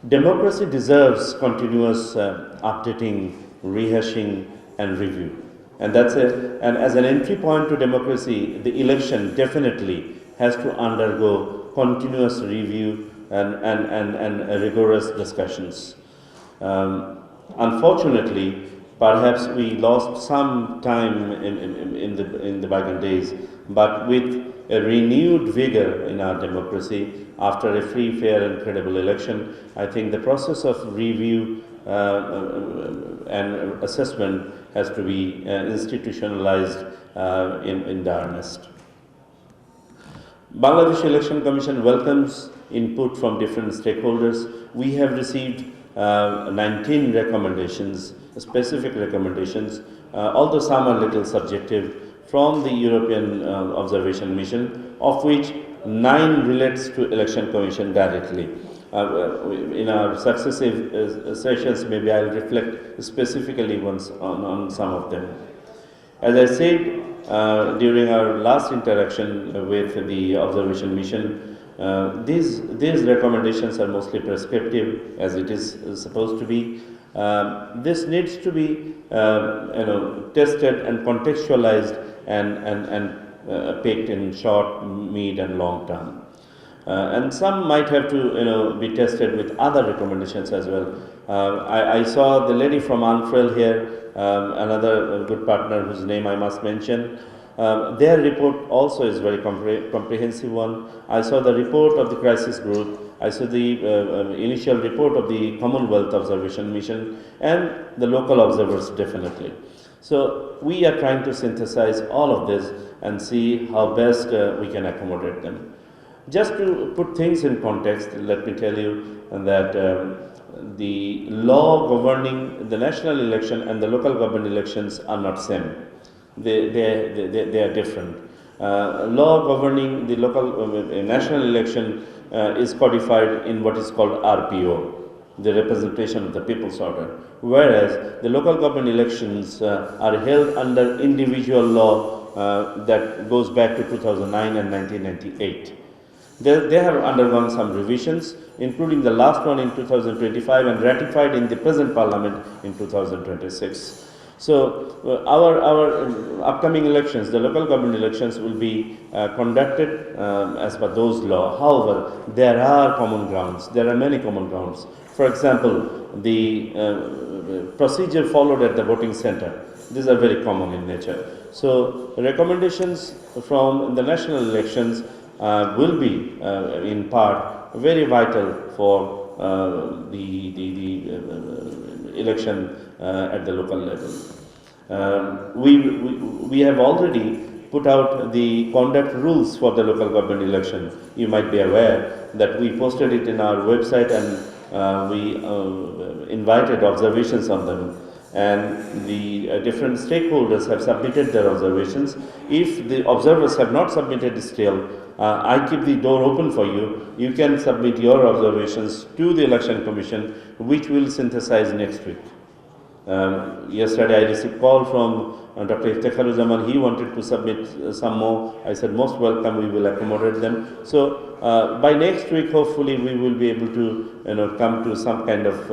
Democracy deserves continuous updating, rehashing, and review. And and as an entry point to democracy, the election definitely has to undergo continuous review and rigorous discussions. Unfortunately, perhaps we lost some time in the bygone days, but with a renewed vigor in our democracy after a free, fair, and credible election, I think the process of review and assessment has to be institutionalized in the earnest. Bangladesh Election Commission welcomes input from different stakeholders. We have received 19 recommendations, specific recommendations, although some are little subjective, from the European Observation Mission, of which 9 relates to Election Commission directly. In our successive sessions, maybe I'll reflect specifically once on some of them. As I said during our last interaction with the Observation Mission, these recommendations are mostly prescriptive, as it is supposed to be. This needs to be tested and contextualized and picked in short, mid, and long term. And some might have to be tested with other recommendations as well. I saw the lady from Anfrel here, another good partner whose name I must mention. Their report also is very comprehensive one. I saw the report of the crisis group. I saw the initial report of the Commonwealth Observation Mission and the local observers definitely. So we are trying to synthesize all of this and see how best we can accommodate them. Just to put things in context, let me tell you that the law governing the national election and the local government elections are not same. They are different. Law governing the local national election is codified in what is called RPO, the representation of the people's order, whereas the local government elections are held under individual law that goes back to 2009 and 1998. They have undergone some revisions, including the last one in 2025 and ratified in the present parliament in 2026. So our upcoming elections, the local government elections, will be conducted as per those laws. However, there are common grounds. There are many common grounds. For example, the procedure followed at the voting center. These are very common in nature. So recommendations from the national elections will be, in part, very vital for the election at the local level. We have already put out the conduct rules for the local government election. You might be aware that we posted it in our website and we invited observations on them. And the different stakeholders have submitted their observations. If the observers have not submitted still, I keep the door open for you. You can submit your observations to the Election Commission, which will synthesize next week. Yesterday I received a call from Dr. Iftekharuzaman. He wanted to submit some more. I said, most welcome, we will accommodate them. So by next week, hopefully, we will be able to come to some kind of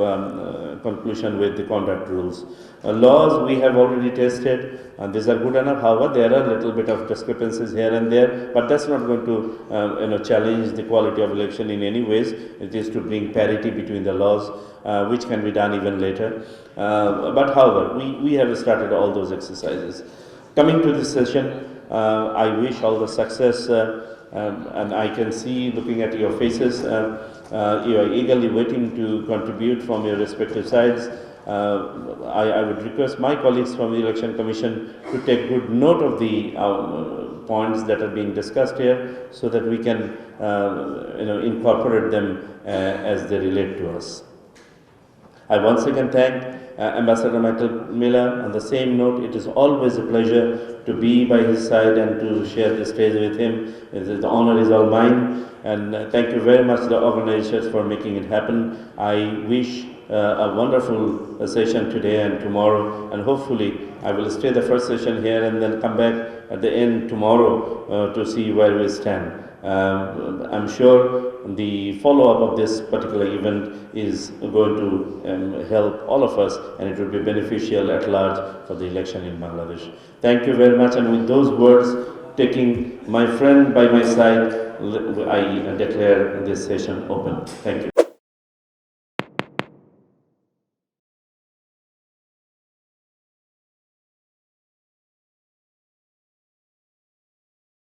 conclusion with the conduct rules. Laws we have already tested, and these are good enough. However, there are a little bit of discrepancies here and there, but that's not going to challenge the quality of election in any ways. It is to bring parity between the laws, which can be done even later. But however, we have started all those exercises. Coming to this session, I wish all the success, and I can see, looking at your faces, you are eagerly waiting to contribute from your respective sides. I would request my colleagues from the Election Commission to take good note of the points that are being discussed here, so that we can incorporate them as they relate to us. I once again thank Ambassador Michael Miller. On the same note, it is always a pleasure to be by his side and to share the stage with him. The honor is all mine, and thank you very much, the organizers, for making it happen. I wish a wonderful session today and tomorrow, and hopefully I will stay the first session here and then come back at the end tomorrow to see where we stand. I'm sure the follow-up of this particular event is going to help all of us, and it will be beneficial at large for the election in Bangladesh. Thank you very much, and with those words, taking my friend by my side, I declare this session open. Thank you.